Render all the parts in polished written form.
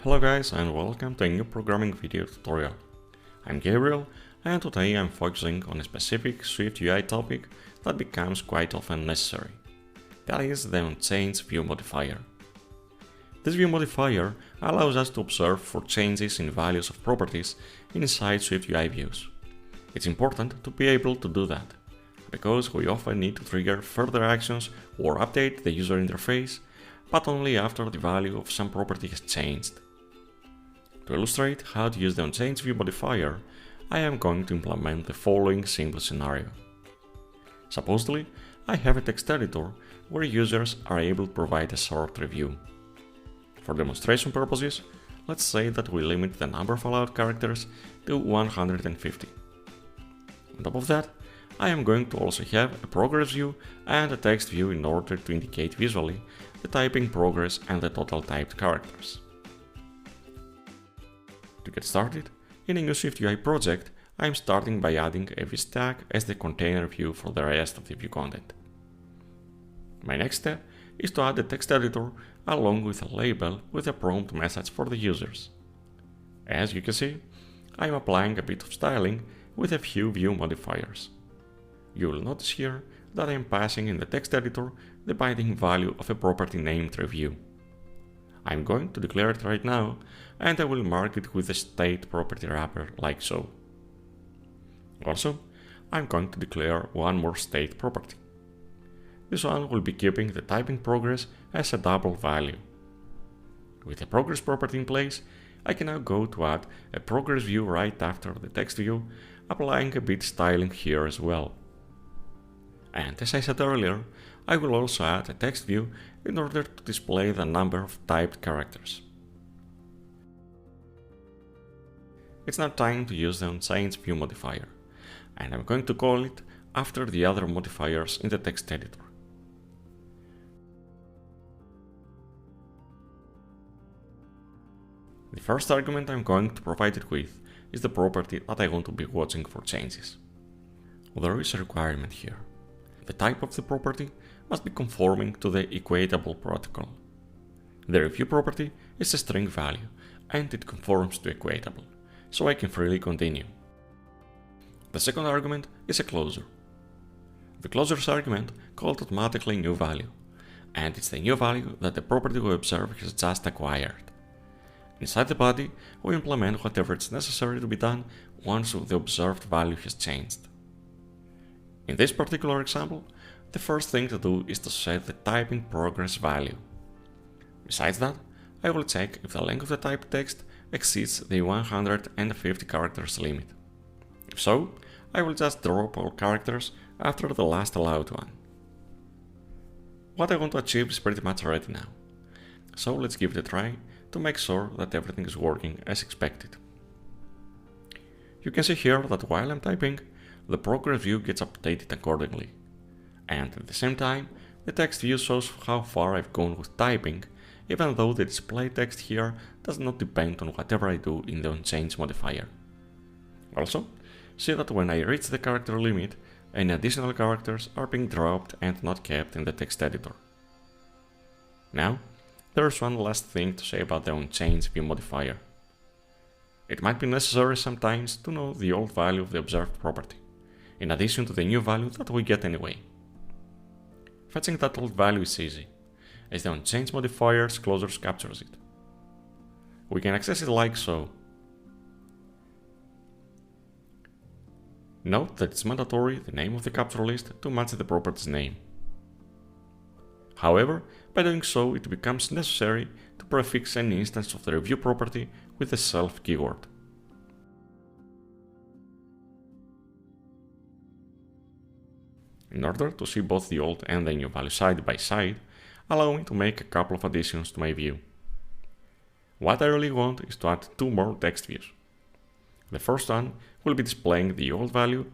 Hello guys and welcome to a new programming video tutorial. I'm Gabriel and today I'm focusing on a specific SwiftUI topic that becomes quite often necessary. That is the onChange view modifier. This view modifier allows us to observe for changes in values of properties inside SwiftUI views. It's important to be able to do that, because we often need to trigger further actions or update the user interface, but only after the value of some property has changed. To illustrate how to use the onChange view modifier, I am going to implement the following simple scenario. Supposedly, I have a text editor where users are able to provide a short review. For demonstration purposes, let's say that we limit the number of allowed characters to 150. On top of that, I am going to also have a progress view and a text view in order to indicate visually the typing progress and the total typed characters. To get started, in a new SwiftUI project, I am starting by adding a vStack as the container view for the rest of the view content. My next step is to add a text editor along with a label with a prompt message for the users. As you can see, I am applying a bit of styling with a few view modifiers. You will notice here that I am passing in the text editor the binding value of a property named review. I am going to declare it right now, and I will mark it with a state property wrapper like so. Also, I am going to declare one more state property. This one will be keeping the typing progress as a double value. With the progress property in place, I can now go to add a progress view right after the text view, applying a bit styling here as well. And as I said earlier, I will also add a text view in order to display the number of typed characters. It's now time to use the onChange view modifier, and I'm going to call it after the other modifiers in the text editor. The first argument I'm going to provide it with is the property that I want to be watching for changes. There is a requirement here. The type of the property must be conforming to the equatable protocol. The review property is a string value and it conforms to equatable, so I can freely continue. The second argument is a closure. The closure's argument calls automatically new value, and it's the new value that the property we observe has just acquired. Inside the body, we implement whatever is necessary to be done once the observed value has changed. In this particular example, the first thing to do is to set the typing progress value. Besides that, I will check if the length of the typed text exceeds the 150 characters limit. If so, I will just drop all characters after the last allowed one. What I want to achieve is pretty much ready now, so let's give it a try to make sure that everything is working as expected. You can see here that while I'm typing, the progress view gets updated accordingly, and at the same time, the text view shows how far I've gone with typing, even though the display text here does not depend on whatever I do in the onChange modifier. Also, see that when I reach the character limit, any additional characters are being dropped and not kept in the text editor. Now, there's one last thing to say about the onChange view modifier. It might be necessary sometimes to know the old value of the observed property, in addition to the new value that we get anyway. Fetching that old value is easy, as the onChange modifier's closure captures it. We can access it like so. Note that it's mandatory the name of the capture list to match the property's name. However, by doing so, it becomes necessary to prefix any instance of the review property with the self keyword. In order to see both the old and the new value side by side, allow me to make a couple of additions to my view. What I really want is to add two more text views. The first one will be displaying the old value,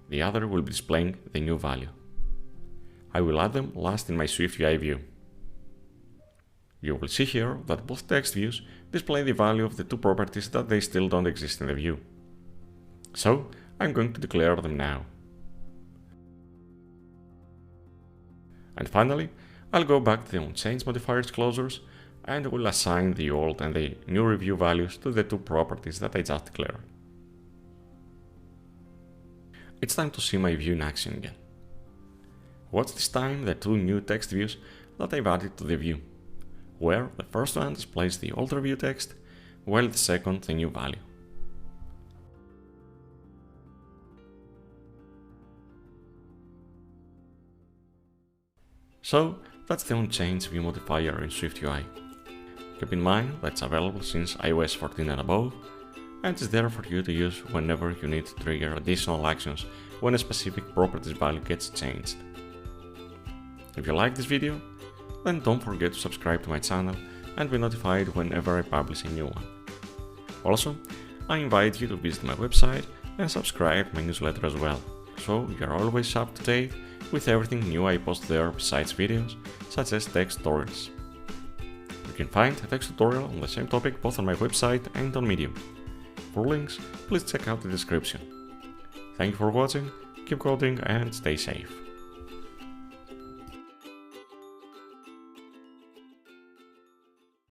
the other will be displaying the new value. I will add them last in my SwiftUI view. You will see here that both text views display the value of the two properties that they still don't exist in the view. So, I'm going to declare them now. And finally, I'll go back to the onChange modifier's closures and will assign the old and the new review values to the two properties that I just declared. It's time to see my view in action again. Watch this time the two new text views that I've added to the view, where the first one displays the old review text, while the second the new value. So that's the onChange view modifier in SwiftUI. Keep in mind that it's available since iOS 14 and above, and it's there for you to use whenever you need to trigger additional actions when a specific property's value gets changed. If you like this video, then don't forget to subscribe to my channel and be notified whenever I publish a new one. Also, I invite you to visit my website and subscribe to my newsletter as well, so you're always up to date with everything new I post there besides videos, such as text tutorials. You can find a text tutorial on the same topic both on my website and on Medium. For links, please check out the description. Thank you for watching, keep coding and stay safe.